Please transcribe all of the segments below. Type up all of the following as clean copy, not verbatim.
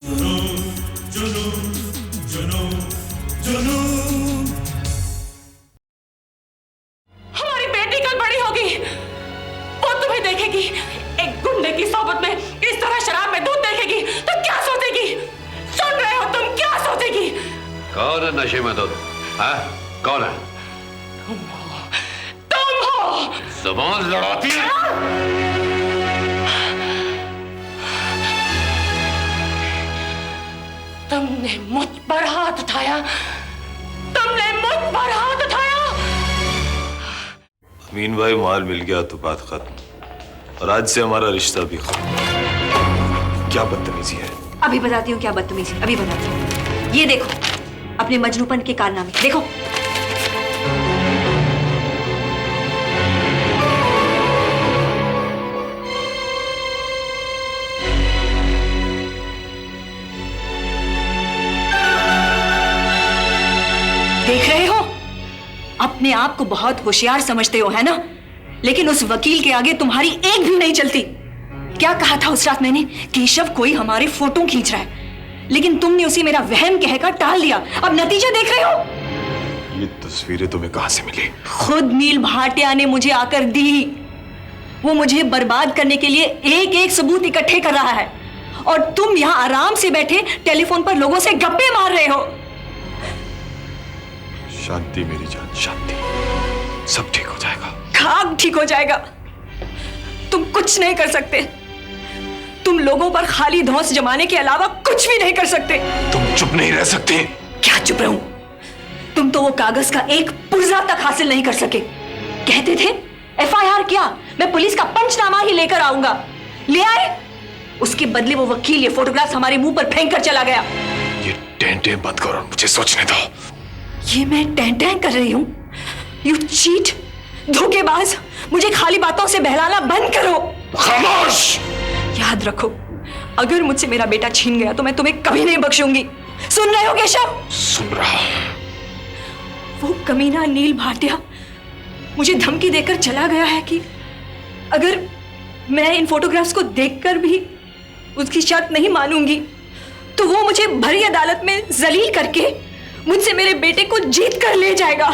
हमारी बेटी कल बड़ी होगी, वो तुम्हें देखेगी, एक गुंडे की सोबत में इस तरह शराब में दूध देखेगी तो क्या सोचेगी? सुन रहे हो तुम, क्या सोचेगी? कौन है नशे में दूध? हाँ, कौन है? तुम हो। जुबान लड़ाती है? तुमने मुझ पर हाथ उठाया, तुमने मुझ पर हाथ उठाया। अमीन भाई, माल मिल गया तो बात खत्म, और आज से हमारा रिश्ता भी खत्म। क्या बदतमीजी है। अभी बताती हूँ क्या बदतमीजी, अभी बताती हूँ। ये देखो अपने मजनूपन के कारनामे, देखो। देख रहे हो, अपने आप को बहुत होशियार समझते हो, है ना? लेकिन उस वकील के आगे तुम्हारी एक भी नहीं चलती। क्या कहा था उस रात मैंने? केशव कोई हमारे फोटो खींच रहा है, लेकिन तुमने उसे मेरा वहम कहकर टाल दिया। अब नतीजा देख रहे हो। ये तस्वीरें तुम्हें कहां से मिली? खुद नील भाटिया ने मुझे आकर दी। वो मुझे बर्बाद करने के लिए एक एक सबूत इकट्ठे कर रहा है, और तुम यहां आराम से बैठे टेलीफोन पर लोगों से गप्पे मार रहे हो। शांति मेरी जान, शांति। सब ठीक हो जाएगा। खाक ठीक हो जाएगा। तुम कुछ नहीं कर सकते। तुम लोगों पर खाली धौंस जमाने के अलावा कुछ भी नहीं कर सकते। तुम चुप नहीं रह सकते। क्या चुप रहूं? तुम तो वो कागज का एक पुर्जा तक हासिल नहीं कर सके। कहते थे एफआईआर किया, मैं पुलिस का पंचनामा ही लेकर आऊंगा। ले आए? उसके बदले वो वकील ये फोटोग्राफ्स हमारे मुंह पर फेंक कर चला गया। ये टेंटे बंद करो और मुझे सोचने दो। ये मैं टें कर रही हूं? यू चीट, धोखेबाज। मुझे खाली बातों से बहलाना बंद करो। खामोश। याद रखो, अगर मुझसे मेरा बेटा छीन गया तो मैं तुम्हें कभी नहीं बख्शूंगी। सुन रहे हो केशव? सुन रहा। वो कमीना नील भाटिया मुझे धमकी देकर चला गया है कि अगर मैं इन फोटोग्राफ्स को देखकर भी उसकी शर्त नहीं मानूंगी तो वो मुझे भरी अदालत में जलील करके मुझसे मेरे बेटे को जीत कर ले जाएगा,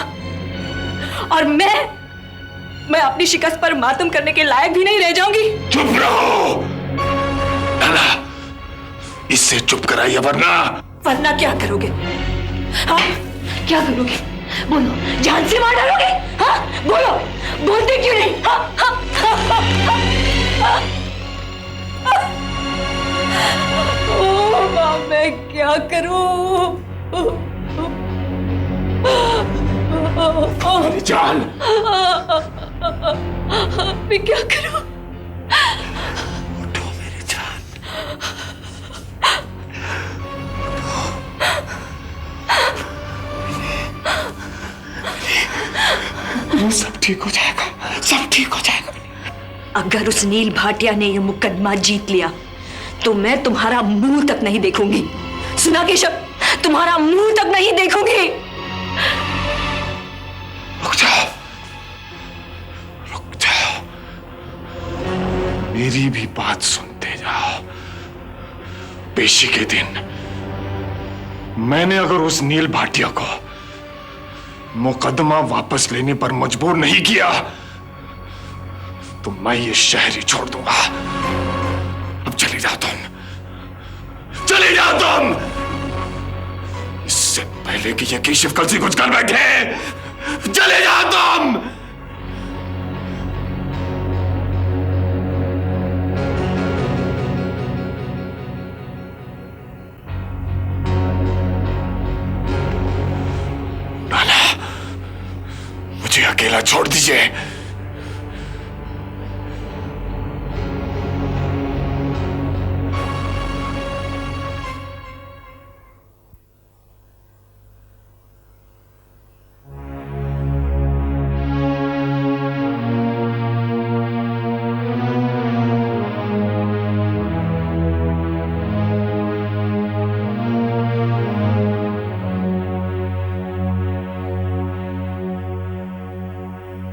और मैं अपनी शिकस्त पर मातम करने के लायक भी नहीं रह जाऊंगी। चुप रहो। नाना, इससे चुप कराइए, वरना क्या करोगे? हाँ, क्या करोगे? बोलो, जान से मार डालोगे? हाँ, बोलो, बोलते क्यों नहीं? हाँ, हाँ, हाँ, हाँ, हाँ, हाँ। ओ माँ, मैं क्या करूं? मेरी जान। मैं क्या करूं? उठो मेरी जान। सब ठीक हो जाएगा, सब ठीक हो जाएगा। अगर उस नील भाटिया ने यह मुकदमा जीत लिया तो मैं तुम्हारा मुंह तक नहीं देखूंगी। सुना केशव, तुम्हारा मुंह तक नहीं देखूंगी। रुक जाओ, रुक जाओ, मेरी भी बात सुनते जाओ। पेशी के दिन मैंने अगर उस नील भाटिया को मुकदमा वापस लेने पर मजबूर नहीं किया तो मैं ये शहर ही छोड़ दूंगा। अब चले जाओ तुम, चले जाओ तुम, इससे पहले कि ये केशव कल से कुछ कर बैठे। चले जाओ तुम। नाना, मुझे अकेला छोड़ दीजिए।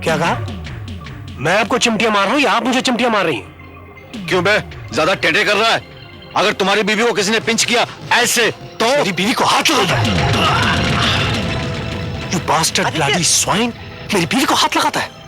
क्या कहा? मैं आपको चिमटियां मार रहा हूं या आप मुझे चिमटियां मार रही हैं? क्यों बे, ज्यादा टेढ़े कर रहा है? अगर तुम्हारी बीवी को किसी ने पिंच किया ऐसे तो मेरी बीवी को हाथ लगाता है। You bastard bloody swine, मेरी बीवी को हाथ लगाता है।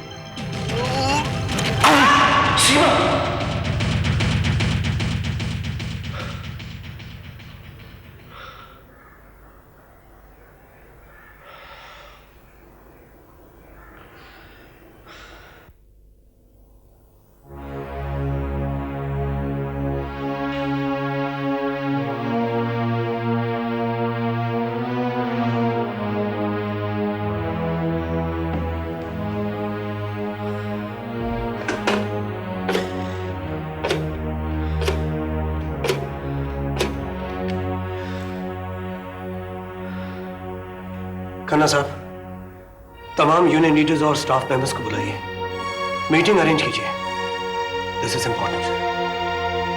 खन्ना साहब, तमाम यूनियन लीडर्स और स्टाफ मेंबर्स को बुलाइए, मीटिंग अरेंज कीजिए। This is important,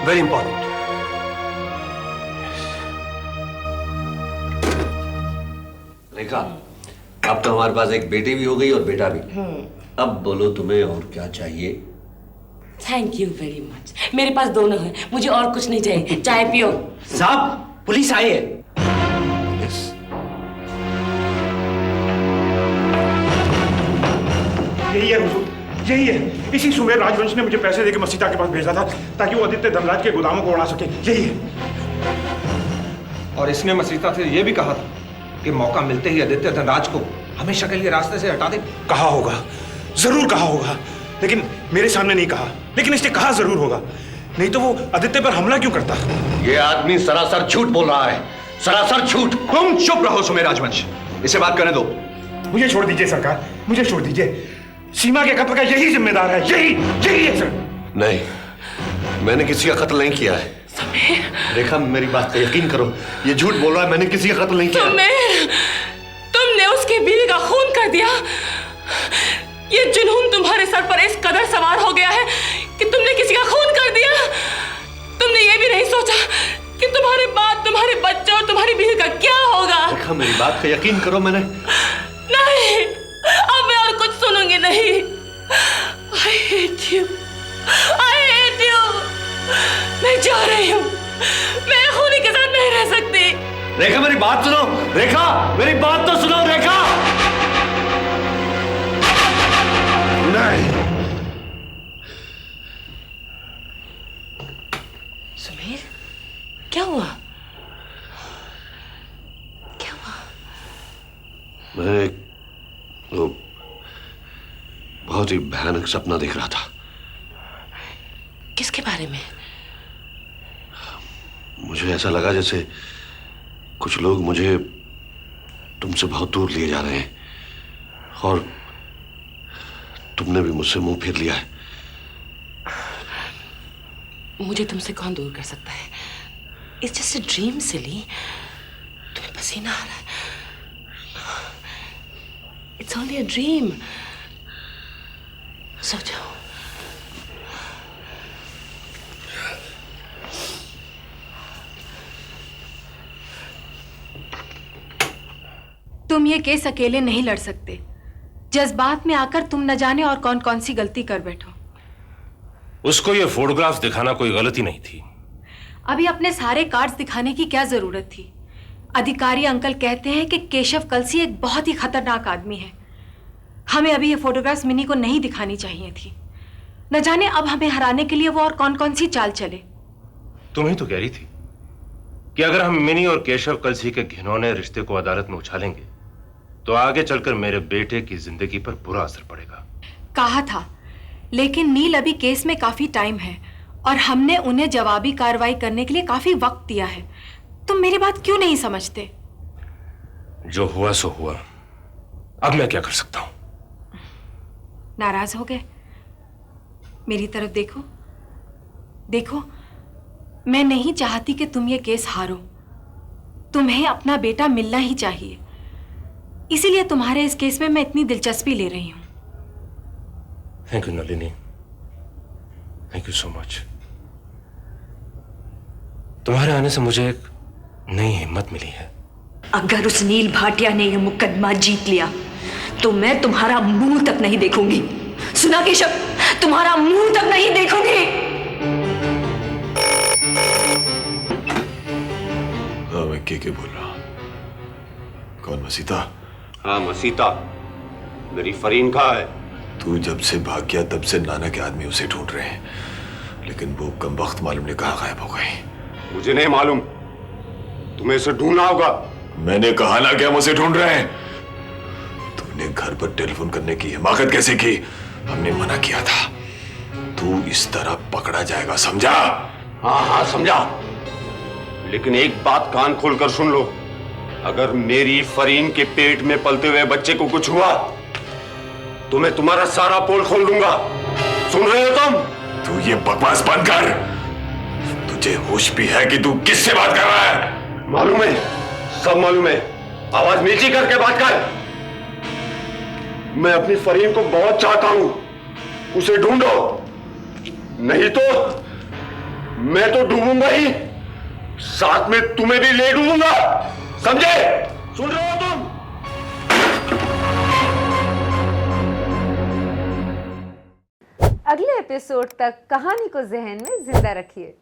very important. Rekha, अब तो हमारे पास एक बेटी भी हो गई और बेटा भी। अब बोलो तुम्हें और क्या चाहिए? Thank you very much. मेरे पास दोनों हैं, मुझे और कुछ नहीं चाहिए। चाय पियो। साहब, पुलिस आई है। यस। यही है हुजूर, यही है। इसी सुमेर राजवंश ने मुझे पैसे देके मसीता के पास भेजा था ताकि वो आदित्य धनराज के गोदामों को उड़ा सके। यही है। और इसने मसीता से यह भी कहा था कि मौका मिलते ही आदित्य धनराज को हमेशा के लिए रास्ते से हटा दे। कहा होगा, जरूर कहा होगा, लेकिन मेरे सामने नहीं कहा। लेकिन इसने कहा जरूर होगा, नहीं तो वो आदित्य पर हमला क्यों करता? ये आदमी सरासर झूठ बोल रहा है, सरासर झूठ। तुम चुप रहो सुमेर राजवंश, इसे बात करने दो। मुझे छोड़ दीजिए सरकार, मुझे छोड़ दीजिए। सीमा के कत्ल का यही जिम्मेदार है, यही है सर। नहीं, मैंने किसी का कत्ल नहीं किया है। रेखा, मेरी बात का यकीन करो, ये झूठ बोल रहा है। मैंने किसी का कत्ल नहीं किया। तुमने उसकी बीवी का खून कर दिया। ये जुनून तुम्हारे सर पर इस कदर सवार हो गया है कि तुमने किसी का खून कर दिया। तुमने ये भी नहीं सोचा कि तुम्हारे बाद तुम्हारे बच्चे और तुम्हारी बीवी का क्या होगा। रेखा, मेरी बात का यकीन करो। मैंने नहीं, अब मैं और कुछ सुनूंगी नहीं। I hate you, I hate you। मैं जा रही हूँ, मैं खूनी के साथ नहीं रह सकती। रेखा, मेरी बात सुनो। रेखा, मेरी बात तो सुनो। रेखा, नहीं। सुमेर, क्या हुआ? क्या हुआ? मैं वो बहुत ही भयानक सपना देख रहा था। किसके बारे में? मुझे ऐसा लगा जैसे कुछ लोग मुझे तुमसे बहुत दूर लिए जा रहे हैं और तुमने भी मुझसे मुंह फेर लिया है। मुझे तुमसे कौन दूर कर सकता है? It's just a dream, silly। तुम्हें पसीना आ रहा है। It's only a dream। सो जाओ। तुम ये केस अकेले नहीं लड़ सकते। जज्बात में आकर तुम न जाने और कौन कौन सी गलती कर बैठो। उसको ये फोटोग्राफ्स दिखाना कोई गलती नहीं थी। अभी अपने सारे कार्ड्स दिखाने की क्या जरूरत थी? अधिकारी अंकल कहते हैं कि केशव कलसी एक बहुत ही खतरनाक आदमी है। हमें अभी ये फोटोग्राफ्स मिनी को नहीं दिखानी चाहिए थी। न जाने अब हमें हराने के लिए वो और कौन कौन सी चाल चले। तुम ही तो कह रही थी कि अगर हम मिनी और केशव कलसी के घिनौने रिश्ते को अदालत में उछालेंगे तो आगे चलकर मेरे बेटे की जिंदगी पर बुरा असर पड़ेगा। कहा था, लेकिन नील अभी केस में काफी टाइम है और हमने उन्हें जवाबी कार्रवाई करने के लिए काफी वक्त दिया है। तुम मेरी बात क्यों नहीं समझते? जो हुआ सो हुआ, अब मैं क्या कर सकता हूं? नाराज हो गए? मेरी तरफ देखो, देखो, मैं नहीं चाहती कि तुम ये केस हारो। तुम्हें अपना बेटा मिलना ही चाहिए, इसीलिए तुम्हारे इस केस में मैं इतनी दिलचस्पी ले रही हूं। Thank you Nalini, thank you so much. तुम्हारे आने से मुझे एक नई हिम्मत मिली है। अगर उस नील भाटिया ने यह मुकदमा जीत लिया तो मैं तुम्हारा मुंह तक नहीं देखूंगी। सुना केशव, तुम्हारा मुंह तक नहीं देखूंगी। के बोल रहा? कौन, मसीता? हाँ मसीता, मेरी फरीन कहाँ है? तू जब से भाग गया तब से नाना के आदमी उसे ढूंढ रहे हैं, लेकिन वो कमबख्त मालूम नहीं कहाँ गायब हो गई। मुझे नहीं मालूम, तुम्हें इसे ढूंढना होगा। मैंने कहा ना कि हम उसे ढूंढ रहे हैं। तूने घर पर टेलीफोन करने की हिमाकत कैसे की? हमने मना किया था। तू इस तरह पकड़ा जाएगा, समझा? हाँ हाँ समझा, लेकिन एक बात कान खोलकर सुन लो, अगर मेरी फरीन के पेट में पलते हुए बच्चे को कुछ हुआ तो मैं तुम्हारा सारा पोल खोल दूंगा। सुन रहे हो तुम? तू ये बकवास बंद कर। तुझे होश भी है कि तू किससे बात कर रहा है? मालूम है, सब मालूम है। आवाज नीची करके बात कर। मैं अपनी फरीन को बहुत चाहता हूं, उसे ढूंढो, नहीं तो मैं तो डूबूंगा ही, साथ में तुम्हें भी ले डूबूंगा, समझे? सुन रहे हो तुम? अगले एपिसोड तक कहानी को जहन में जिंदा रखिए।